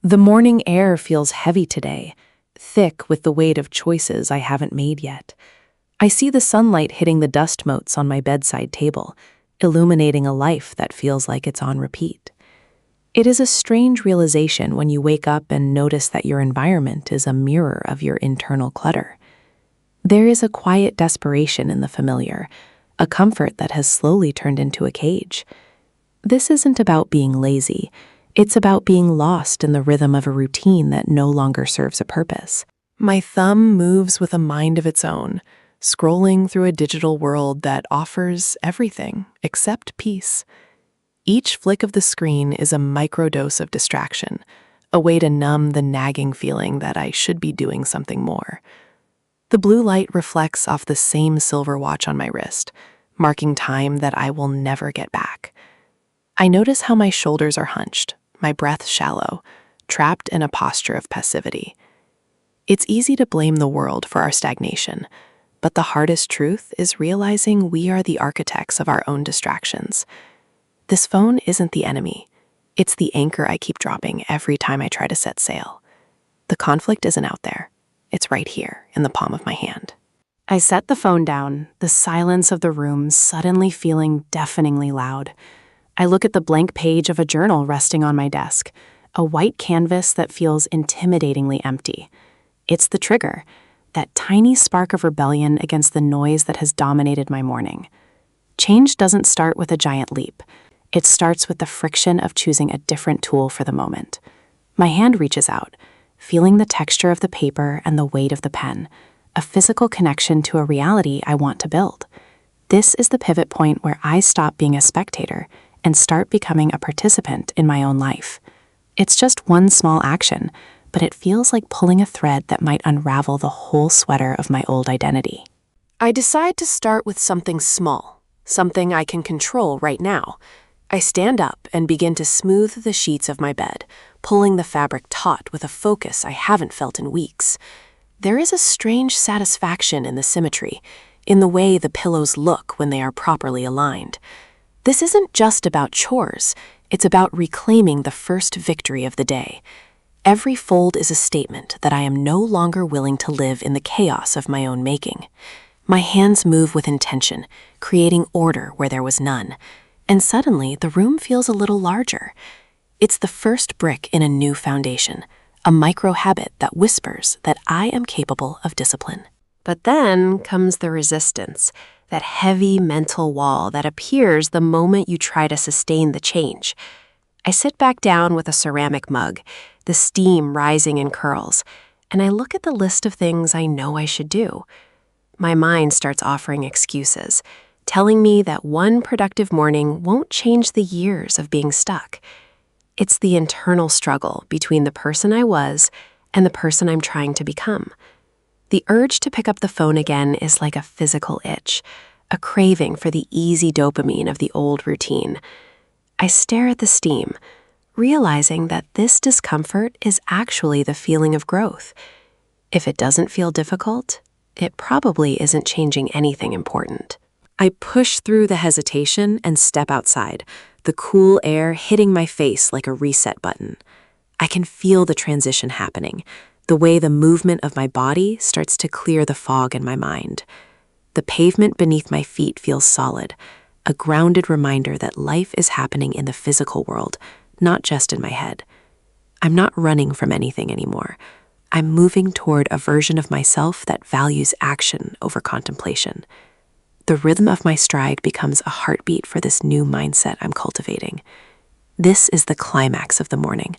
The morning air feels heavy today, thick with the weight of choices I haven't made yet. I see the sunlight hitting the dust motes on my bedside table, illuminating a life that feels like it's on repeat. It is a strange realization when you wake up and notice that your environment is a mirror of your internal clutter. There is a quiet desperation in the familiar, a comfort that has slowly turned into a cage. This isn't about being lazy. It's about being lost in the rhythm of a routine that no longer serves a purpose. My thumb moves with a mind of its own, scrolling through a digital world that offers everything except peace. Each flick of the screen is a microdose of distraction, a way to numb the nagging feeling that I should be doing something more. The blue light reflects off the same silver watch on my wrist, marking time that I will never get back. I notice how my shoulders are hunched, my breath shallow, trapped in a posture of passivity. It's easy to blame the world for our stagnation, but the hardest truth is realizing we are the architects of our own distractions. This phone isn't the enemy. It's the anchor I keep dropping every time I try to set sail. The conflict isn't out there. It's right here in the palm of my hand. I set the phone down, the silence of the room suddenly feeling deafeningly loud. I look at the blank page of a journal resting on my desk, a white canvas that feels intimidatingly empty. It's the trigger, that tiny spark of rebellion against the noise that has dominated my morning. Change doesn't start with a giant leap. It starts with the friction of choosing a different tool for the moment. My hand reaches out, feeling the texture of the paper and the weight of the pen, a physical connection to a reality I want to build. This is the pivot point where I stop being a spectator and start becoming a participant in my own life. It's just one small action, but it feels like pulling a thread that might unravel the whole sweater of my old identity. I decide to start with something small, something I can control right now. I stand up and begin to smooth the sheets of my bed, pulling the fabric taut with a focus I haven't felt in weeks. There is a strange satisfaction in the symmetry, in the way the pillows look when they are properly aligned. This isn't just about chores, it's about reclaiming the first victory of the day. Every fold is a statement that I am no longer willing to live in the chaos of my own making. My hands move with intention, creating order where there was none. And suddenly, the room feels a little larger. It's the first brick in a new foundation, a micro-habit that whispers that I am capable of discipline. But then comes the resistance, that heavy mental wall that appears the moment you try to sustain the change. I sit back down with a ceramic mug, the steam rising in curls, and I look at the list of things I know I should do. My mind starts offering excuses, telling me that one productive morning won't change the years of being stuck. It's the internal struggle between the person I was and the person I'm trying to become. The urge to pick up the phone again is like a physical itch, a craving for the easy dopamine of the old routine. I stare at the steam, realizing that this discomfort is actually the feeling of growth. If it doesn't feel difficult, it probably isn't changing anything important. I push through the hesitation and step outside, the cool air hitting my face like a reset button. I can feel the transition happening, the way the movement of my body starts to clear the fog in my mind. The pavement beneath my feet feels solid, a grounded reminder that life is happening in the physical world, not just in my head. I'm not running from anything anymore. I'm moving toward a version of myself that values action over contemplation. The rhythm of my stride becomes a heartbeat for this new mindset I'm cultivating. This is the climax of the morning,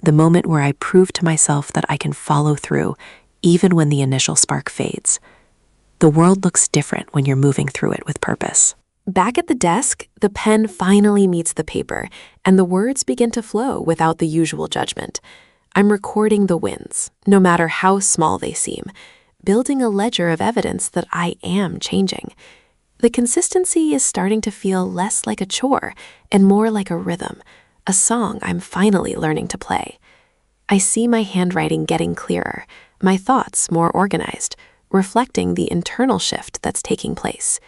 the moment where I prove to myself that I can follow through even when the initial spark fades. The world looks different when you're moving through it with purpose. Back at the desk, the pen finally meets the paper, and the words begin to flow without the usual judgment. I'm recording the wins, no matter how small they seem, building a ledger of evidence that I am changing. The consistency is starting to feel less like a chore and more like a rhythm, a song I'm finally learning to play. I see my handwriting getting clearer, my thoughts more organized, reflecting the internal shift that's taking place.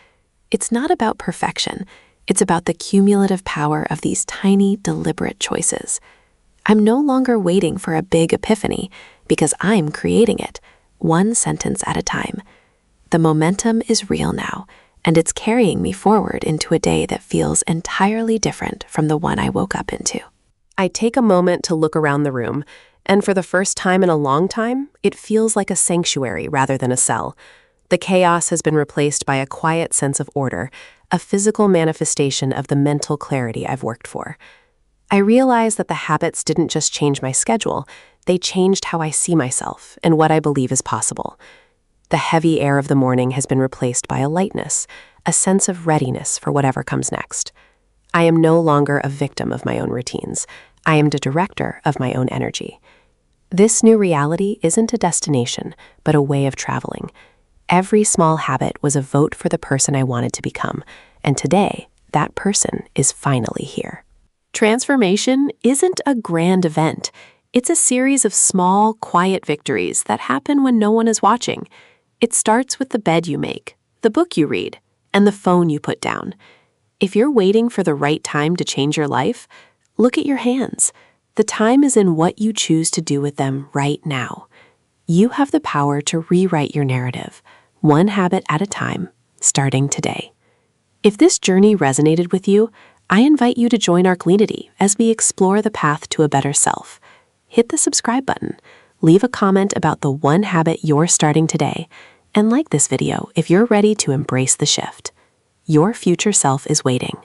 It's not about perfection. It's about the cumulative power of these tiny, deliberate choices. I'm no longer waiting for a big epiphany because I'm creating it, one sentence at a time. The momentum is real now, and it's carrying me forward into a day that feels entirely different from the one I woke up into. I take a moment to look around the room, and for the first time in a long time, it feels like a sanctuary rather than a cell. The chaos has been replaced by a quiet sense of order, a physical manifestation of the mental clarity I've worked for. I realize that the habits didn't just change my schedule, they changed how I see myself and what I believe is possible. The heavy air of the morning has been replaced by a lightness, a sense of readiness for whatever comes next. I am no longer a victim of my own routines. I am the director of my own energy. This new reality isn't a destination, but a way of traveling. Every small habit was a vote for the person I wanted to become, and today, that person is finally here. Transformation isn't a grand event. It's a series of small, quiet victories that happen when no one is watching. It starts with the bed you make, the book you read, and the phone you put down. If you're waiting for the right time to change your life, look at your hands. The time is in what you choose to do with them right now. You have the power to rewrite your narrative, one habit at a time, starting today. If this journey resonated with you, I invite you to join our community as we explore the path to a better self. Hit the subscribe button, leave a comment about the one habit you're starting today, and like this video if you're ready to embrace the shift. Your future self is waiting.